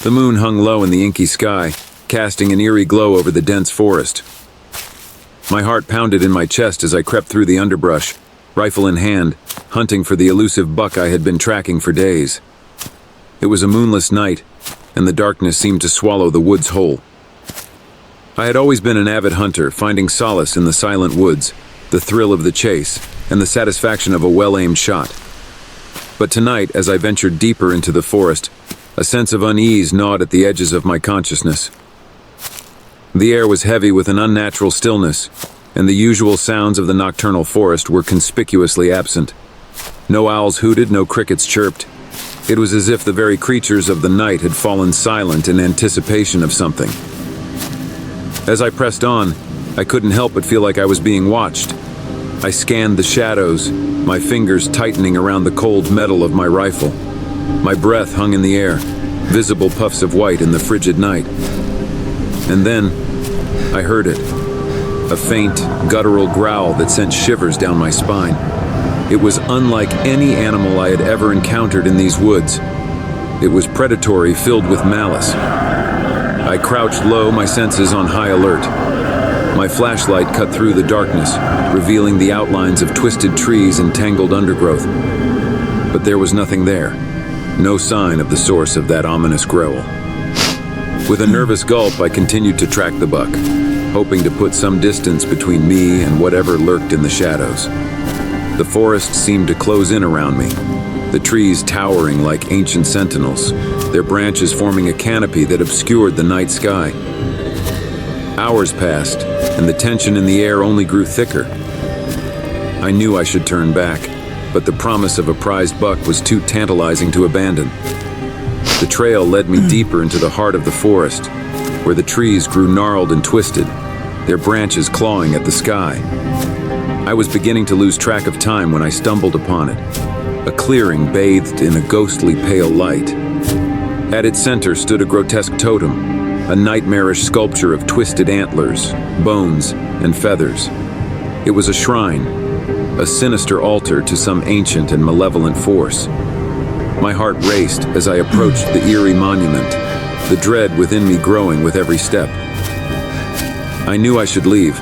The moon hung low in the inky sky, casting an eerie glow over the dense forest. My heart pounded in my chest as I crept through the underbrush, rifle in hand, hunting for the elusive buck I had been tracking for days. It was a moonless night, and the darkness seemed to swallow the woods whole. I had always been an avid hunter, finding solace in the silent woods, the thrill of the chase, and the satisfaction of a well-aimed shot. But tonight, as I ventured deeper into the forest, a sense of unease gnawed at the edges of my consciousness. The air was heavy with an unnatural stillness, and the usual sounds of the nocturnal forest were conspicuously absent. No owls hooted, no crickets chirped. It was as if the very creatures of the night had fallen silent in anticipation of something. As I pressed on, I couldn't help but feel like I was being watched. I scanned the shadows, my fingers tightening around the cold metal of my rifle. My breath hung in the air, visible puffs of white in the frigid night. And then, I heard it. A faint, guttural growl that sent shivers down my spine. It was unlike any animal I had ever encountered in these woods. It was predatory, filled with malice. I crouched low, my senses on high alert. My flashlight cut through the darkness, revealing the outlines of twisted trees and tangled undergrowth. But there was nothing there. No sign of the source of that ominous growl. With a nervous gulp, I continued to track the buck, hoping to put some distance between me and whatever lurked in the shadows. The forest seemed to close in around me, the trees towering like ancient sentinels, their branches forming a canopy that obscured the night sky. Hours passed, and the tension in the air only grew thicker. I knew I should turn back, but the promise of a prized buck was too tantalizing to abandon. The trail led me deeper into the heart of the forest, where the trees grew gnarled and twisted, their branches clawing at the sky. I was beginning to lose track of time when I stumbled upon it, a clearing bathed in a ghostly pale light. At its center stood a grotesque totem, a nightmarish sculpture of twisted antlers, bones, and feathers. It was a shrine, a sinister altar to some ancient and malevolent force. My heart raced as I approached the eerie monument, the dread within me growing with every step. I knew I should leave,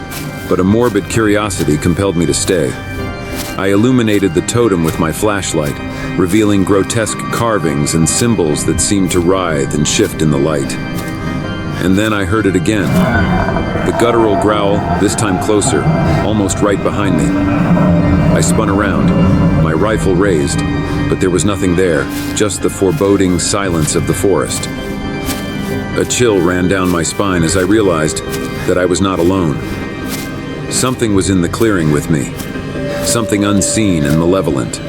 but a morbid curiosity compelled me to stay. I illuminated the totem with my flashlight, revealing grotesque carvings and symbols that seemed to writhe and shift in the light. And then I heard it again. The guttural growl, this time closer, almost right behind me. I spun around, my rifle raised, but there was nothing there, just the foreboding silence of the forest. A chill ran down my spine as I realized that I was not alone. Something was in the clearing with me, something unseen and malevolent.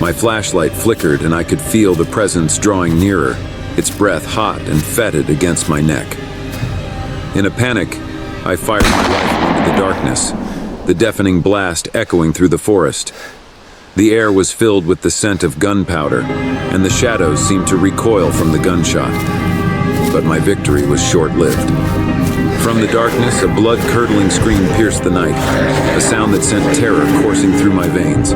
My flashlight flickered and I could feel the presence drawing nearer, its breath hot and fetid against my neck. In a panic, I fired my rifle into the darkness, the deafening blast echoing through the forest. The air was filled with the scent of gunpowder, and the shadows seemed to recoil from the gunshot. But my victory was short-lived. From the darkness, a blood-curdling scream pierced the night, a sound that sent terror coursing through my veins.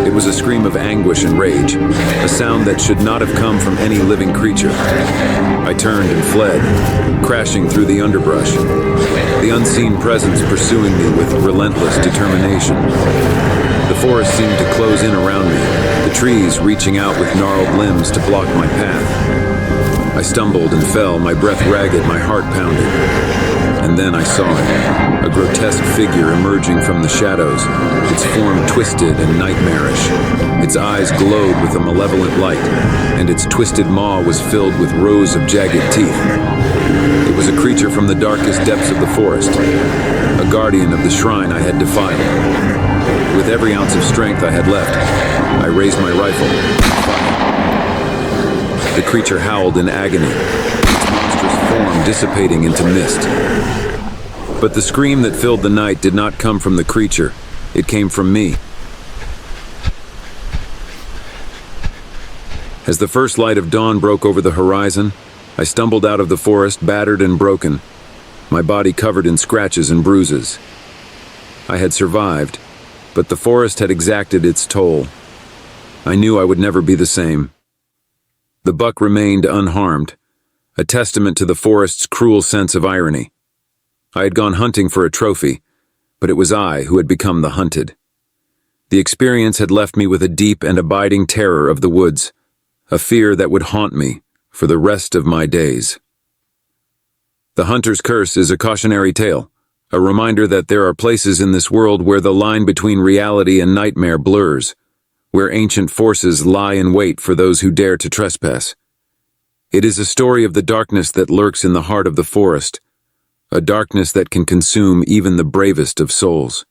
It was a scream of anguish and rage, a sound that should not have come from any living creature. I turned and fled, crashing through the underbrush, the unseen presence pursuing me with relentless determination. The forest seemed to close in around me, the trees reaching out with gnarled limbs to block my path. I stumbled and fell, my breath ragged, my heart pounding. And then I saw it, a grotesque figure emerging from the shadows, its form twisted and nightmarish. Its eyes glowed with a malevolent light, and its twisted maw was filled with rows of jagged teeth. It was a creature from the darkest depths of the forest, a guardian of the shrine I had defiled. With every ounce of strength I had left, I raised my rifle. The creature howled in agony, its monstrous form dissipating into mist. But the scream that filled the night did not come from the creature. It came from me. As the first light of dawn broke over the horizon, I stumbled out of the forest, battered and broken, my body covered in scratches and bruises. I had survived, but the forest had exacted its toll. I knew I would never be the same. The buck remained unharmed, a testament to the forest's cruel sense of irony. I had gone hunting for a trophy, but it was I who had become the hunted. The experience had left me with a deep and abiding terror of the woods, a fear that would haunt me for the rest of my days. The Hunter's Curse is a cautionary tale, a reminder that there are places in this world where the line between reality and nightmare blurs, where ancient forces lie in wait for those who dare to trespass. It is a story of the darkness that lurks in the heart of the forest, a darkness that can consume even the bravest of souls.